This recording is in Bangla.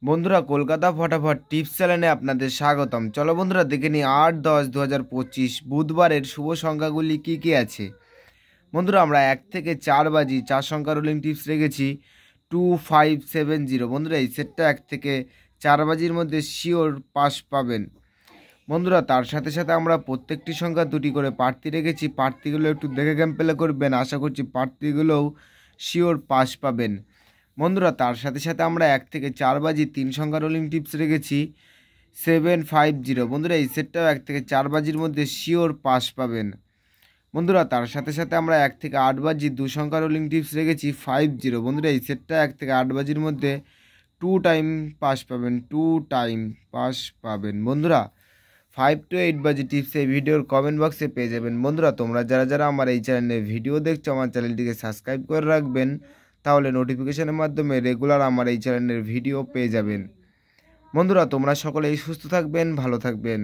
বন্ধুরা, কলকাতা ফটাফট টিপস চ্যানেলে আপনাদের স্বাগতম। চলো বন্ধুরা, দেখে নিই 8-10-2025 বুধবারের শুভ সংখ্যাগুলি কি কি আছে। বন্ধুরা, আমরা 1 থেকে 4 বাজি 4 সংখ্যার রুলিং টিপস রেখেছি 2570। বন্ধুরা, এই সেটটা 1 থেকে 4 বাজির মধ্যে শিওর পাস পাবেন। বন্ধুরা, তার সাথে সাথে আমরা প্রত্যেকটি সংখ্যা দুটি করে প্রার্থী রেখেছি। প্রার্থীগুলো একটু দেখে গেম প্লে করবেন, আশা করছি প্রার্থীগুলোও শিওর পাস পাবেন। বন্ধুরা, তার সাথে সাথে আমরা 1 থেকে 4 বাজি 3 সংখ্যা রোলিং টিপস রেখেছি 750। বন্ধুরা, এই সেটটাও 1 থেকে 4 বাজির মধ্যে শিওর পাস পাবেন। বন্ধুরা, তার সাথে সাথে আমরা 1 থেকে 8 বাজি 2 সংখ্যা রোলিং টিপস রেখেছি 50। বন্ধুরা, এই সেটটা 1 থেকে 8 বাজির মধ্যে 2 টাইম পাস পাবেন, 2 টাইম পাস পাবেন। বন্ধুরা, 5 to 8 বাজি টিপস এই ভিডিওর কমেন্ট বক্সে পেয়ে যাবেন। বন্ধুরা, তোমরা যারা যারা আমার এই চ্যানেলে ভিডিও দেখছো, আমার চ্যানেলটিকে সাবস্ক্রাইব করে রাখবেন, তাহলে নোটিফিকেশনের মাধ্যমে রেগুলার আমার এই চ্যানেলের ভিডিও পেয়ে যাবেন। বন্ধুরা, তোমরা সকলেই সুস্থ থাকবেন, ভালো থাকবেন।